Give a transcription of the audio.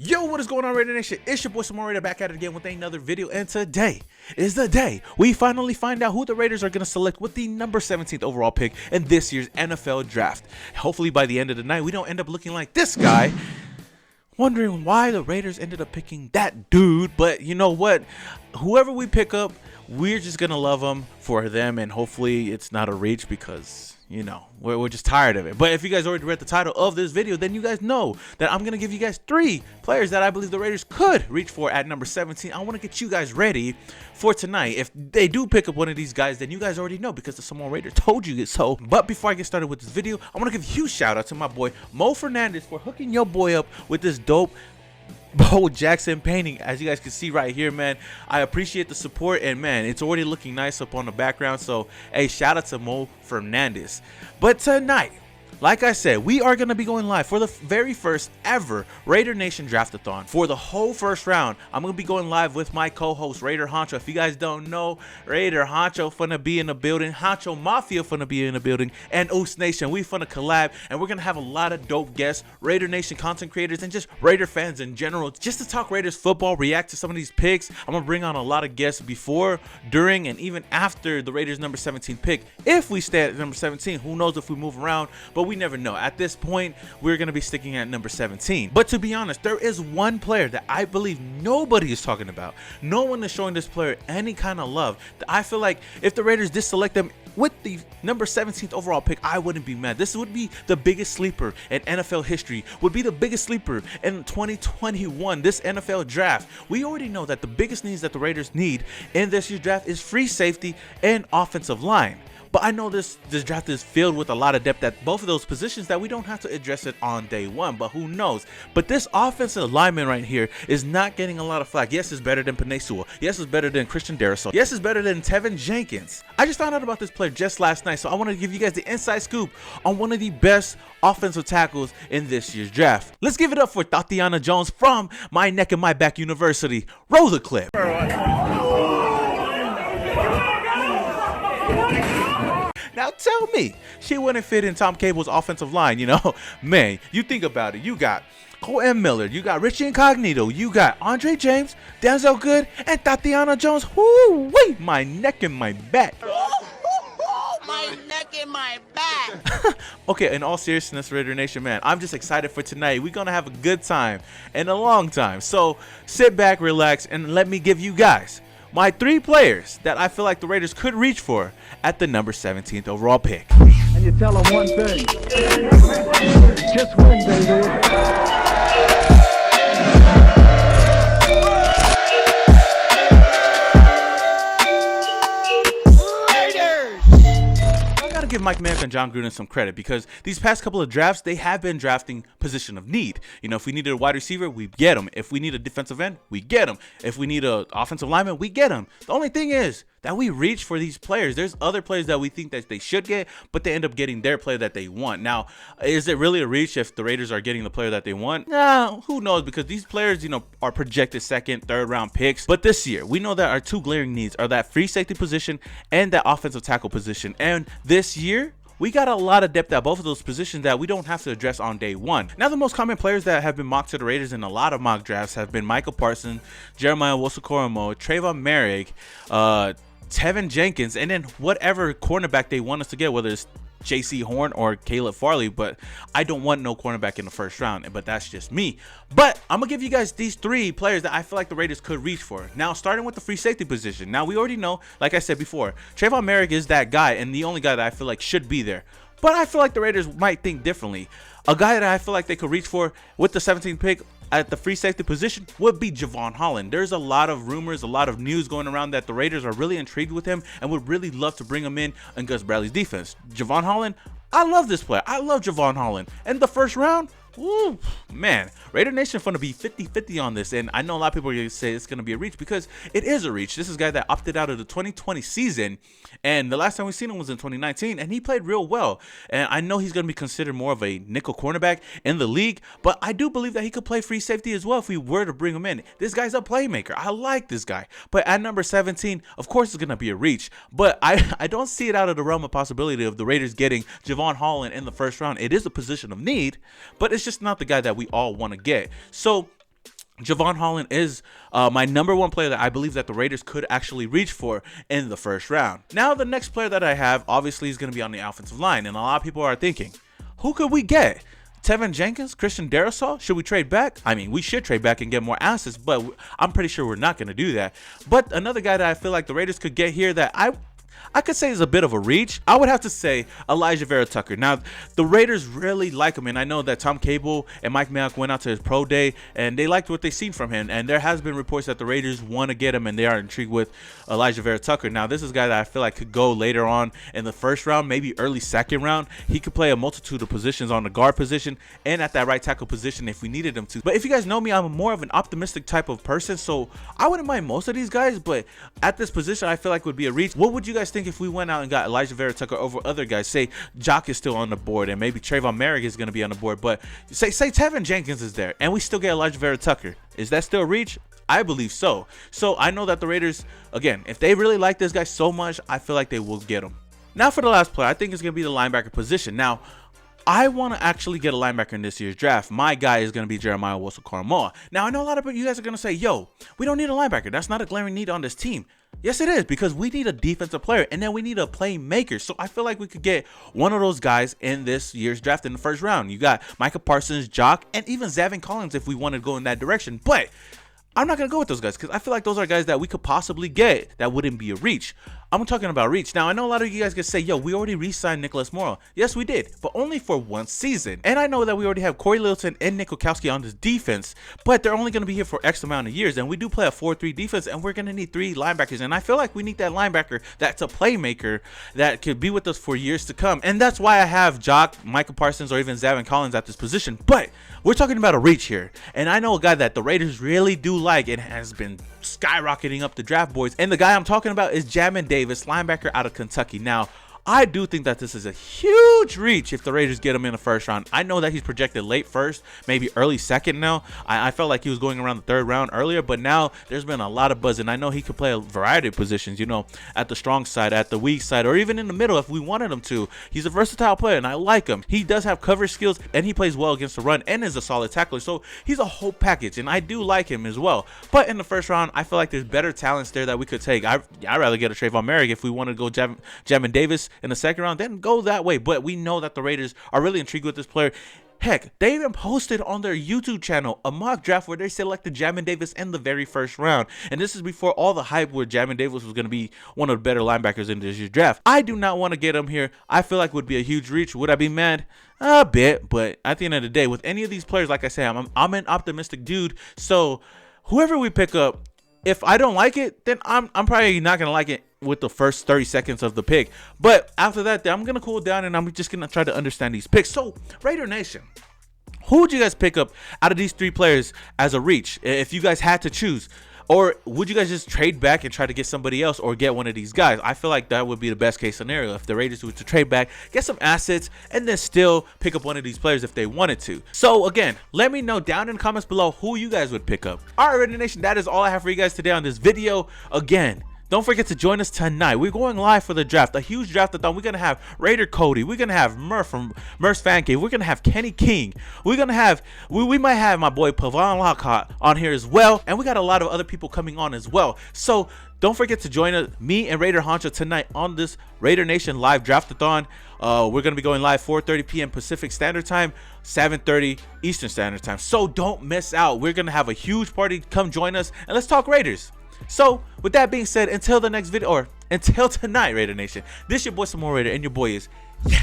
Yo, what is going on, Raidernation? It's your boy Raider back at it again with another video, and today is the day we finally find out who the Raiders are going to select with the number 17th overall pick in this year's NFL draft. Hopefully by the end of the night we don't end up looking like this guy, wondering why the Raiders ended up picking that dude. But you know what? Whoever we pick up, we're just going to love them for them, and hopefully it's not a reach because, you know, we're just tired of it. But if you guys already read the title of this video, then you guys know that I'm going to give you guys 3 players that I believe the Raiders could reach for at number 17. I want to get you guys ready for tonight. If they do pick up one of these guys, then you guys already know because the Samoan Raider told you so. But before I get started with this video, I want to give a huge shout out to my boy Mo Fernandez for hooking your boy up with this dope Bo Jackson painting. As you guys can see right here, man, I appreciate the support, and man, it's already looking nice up on the background. So hey, shout out to Mo Fernandez. But tonight, like I said, we are going to be going live for the very first ever Raidernation Draftathon. For the whole first round, I'm going to be going live with my co-host, Raider Honcho. If you guys don't know, Raider Honcho finna be in the building, Honcho Mafia finna be in the building, and Oos Nation. We finna collab, and we're going to have a lot of dope guests, Raider Nation content creators, and just Raider fans in general, just to talk Raiders football, react to some of these picks. I'm going to bring on a lot of guests before, during, and even after the Raiders number 17 pick. If we stay at number 17, who knows if we move around, but we never know. At this point, we're going to be sticking at number 17. But to be honest, there is one player that I believe nobody is talking about. No one is showing this player any kind of love. I feel like if the Raiders did select them with the number 17th overall pick, I wouldn't be mad. This would be the biggest sleeper in NFL history, would be the biggest sleeper in 2021, this NFL draft. We already know that the biggest needs that the Raiders need in this year's draft is free safety and offensive line. But I know this draft is filled with a lot of depth at both of those positions that we don't have to address it on day one, but who knows. But this offensive lineman right here is not getting a lot of flack. Yes, it's better than Penei Sewell. Yes, it's better than Christian Darrisaw. Yes, it's better than Tevin Jenkins. I just found out about this player just last night, so I want to give you guys the inside scoop on one of the best offensive tackles in this year's draft. Let's give it up for Tatiana Jones from My Neck and My Back University. Roll the clip. Now tell me, she wouldn't fit in Tom Cable's offensive line, you know? Man, you think about it. You got Cole M. Miller, you got Richie Incognito, you got Andre James, Denzel Good, and Tatiana Jones. Woo-wee, my neck and my back. My neck and my back. Okay, in all seriousness, Raider Nation, man, I'm just excited for tonight. We're going to have a good time and a long time. So sit back, relax, and let me give you guys my 3 players that I feel like the Raiders could reach for at the number 17th overall pick. And you tell them one thing, just win, baby. Give Mike Mayock and John Gruden some credit because these past couple of drafts, they have been drafting position of need. You know, if we needed a wide receiver, we get him. If we need a defensive end, we get him. If we need an offensive lineman, we get him. The only thing is that we reach for these players. There's other players that we think that they should get, but they end up getting their player that they want. Now, is it really a reach if the Raiders are getting the player that they want? Nah, who knows? Because these players, you know, are projected 2nd, 3rd round picks. But this year, we know that our 2 glaring needs are that free safety position and that offensive tackle position. And this year, we got a lot of depth at both of those positions that we don't have to address on day one. Now, the most common players that have been mocked to the Raiders in a lot of mock drafts have been Michael Parsons, Jeremiah Owusu-Koramoah, Trayvon Merrick, Tevin Jenkins, and then whatever cornerback they want us to get, whether it's JC Horn or Caleb Farley. But I don't want no cornerback in the first round, but that's just me. But I'm gonna give you guys these 3 players that I feel like the Raiders could reach for. Now, starting with the free safety position. Now, we already know, like I said before, Trayvon Merrick is that guy and the only guy that I feel like should be there. But I feel like the Raiders might think differently. A guy that I feel like they could reach for with the 17th pick at the free safety position would be Javon Holland. There's a lot of rumors, a lot of news going around that the Raiders are really intrigued with him and would really love to bring him in Gus Bradley's defense. Javon Holland, I love this player. I love Javon Holland. And the first round, ooh, man, Raider Nation going to be 50-50 on this, and I know a lot of people are going to say it's going to be a reach because it is a reach. This is a guy that opted out of the 2020 season, and the last time we seen him was in 2019, and he played real well. And I know he's going to be considered more of a nickel cornerback in the league, but I do believe that he could play free safety as well if we were to bring him in. This guy's a playmaker. I like this guy. But at number 17, of course, it's going to be a reach, but I don't see it out of the realm of possibility of the Raiders getting Javon Holland in the first round. It is a position of need, but it's just not the guy that we all want to get. So Javon Holland is my #1 player that I believe that the Raiders could actually reach for in the first round. Now, the next player that I have obviously is going to be on the offensive line, and a lot of people are thinking, who could we get? Tevin Jenkins, Christian Darrisaw? Should we trade back? I mean, we should trade back and get more assets, but I'm pretty sure we're not going to do that. But another guy that I feel like the Raiders could get here that I could say is a bit of a reach, I would have to say Elijah Vera Tucker. Now, the Raiders really like him, and I know that Tom Cable and Mike Mayock went out to his pro day, and they liked what they seen from him, and there has been reports that the Raiders want to get him, and they are intrigued with Elijah Vera Tucker. Now, this is a guy that I feel like could go later on in the first round, maybe early second round. He could play a multitude of positions on the guard position and at that right tackle position if we needed him to. But if you guys know me, I'm more of an optimistic type of person, so I wouldn't mind most of these guys, but at this position, I feel like would be a reach. What would you guys think if we went out and got Elijah Vera Tucker over other guys? Say Jock is still on the board, and maybe Trayvon Merrick is going to be on the board, but say Tevin Jenkins is there, and we still get Elijah Vera Tucker. Is that still a reach? I believe so. So I know that the Raiders, again, if they really like this guy so much, I feel like they will get him. Now for the last player, I think it's going to be the linebacker position. Now, I want to actually get a linebacker in this year's draft. My guy is going to be Jeremiah Owusu-Koramoah. Now, I know a lot of you guys are going to say, yo, we don't need a linebacker. That's not a glaring need on this team. Yes, it is, because we need a defensive player, and then we need a playmaker. So I feel like we could get one of those guys in this year's draft in the first round. You got Micah Parsons, Jock, and even Zavin Collins if we want to go in that direction. But I'm not going to go with those guys because I feel like those are guys that we could possibly get that wouldn't be a reach. I'm talking about reach. Now, I know a lot of you guys can say, yo, we already re-signed Nicholas Morrow. Yes, we did, but only for 1 season. And I know that we already have Corey Littleton and Nick Kwiatkowski on this defense, but they're only going to be here for X amount of years. And we do play a 4-3 defense, and we're going to need 3 linebackers. And I feel like we need that linebacker that's a playmaker that could be with us for years to come. And that's why I have Jock, Micah Parsons, or even Zavin Collins at this position. But we're talking about a reach here. And I know a guy that the Raiders really do like and has been skyrocketing up the draft boards. And the guy I'm talking about is Jamin Davis, linebacker out of Kentucky. Now, I do think that this is a huge reach if the Raiders get him in the first round. I know that he's projected late first, maybe early second now. I felt like he was going around the 3rd round earlier, but now there's been a lot of buzz, and I know he could play a variety of positions, you know, at the strong side, at the weak side, or even in the middle if we wanted him to. He's a versatile player, and I like him. He does have coverage skills, and he plays well against the run and is a solid tackler, so he's a whole package, and I do like him as well. But in the first round, I feel like there's better talents there that we could take. I'd rather get a Trayvon Merrick if we want to go Jamin Davis in the second round, then go that way. But we know that the Raiders are really intrigued with this player. Heck, they even posted on their YouTube channel a mock draft where they selected Jamin Davis in the very first round. And this is before all the hype where Jamin Davis was going to be one of the better linebackers in this year's draft. I do not want to get him here. I feel like it would be a huge reach. Would I be mad? A bit, but at the end of the day, with any of these players, like I say, I'm an optimistic dude. So whoever we pick up, if I don't like it, then I'm probably not going to like it with the first 30 seconds of the pick. But after that, I'm going to cool down and I'm just going to try to understand these picks. So, Raider Nation, who would you guys pick up out of these 3 players as a reach if you guys had to choose? Or would you guys just trade back and try to get somebody else or get one of these guys? I feel like that would be the best case scenario if the Raiders were to trade back, get some assets, and then still pick up one of these players if they wanted to. So again, let me know down in the comments below who you guys would pick up. All right, Raider Nation, that is all I have for you guys today on this video. Again, don't forget to join us tonight. We're going live for the draft, a huge draft-a-thon. We're going to have Raider Cody. We're going to have Murph from Murph's Fan Cave. We're going to have Kenny King. We're going to have, we might have my boy Pavon Lockhart on here as well. And we got a lot of other people coming on as well. So don't forget to join us, me and Raider Honcho tonight on this Raider Nation live draft-a-thon. We're going to be going live 4:30 p.m. Pacific Standard Time, 7:30 Eastern Standard Time. So don't miss out. We're going to have a huge party. Come join us and let's talk Raiders. So, with that being said, until the next video, or until tonight, Raider Nation, this your boy Samoa Raider, and your boy is, yeah.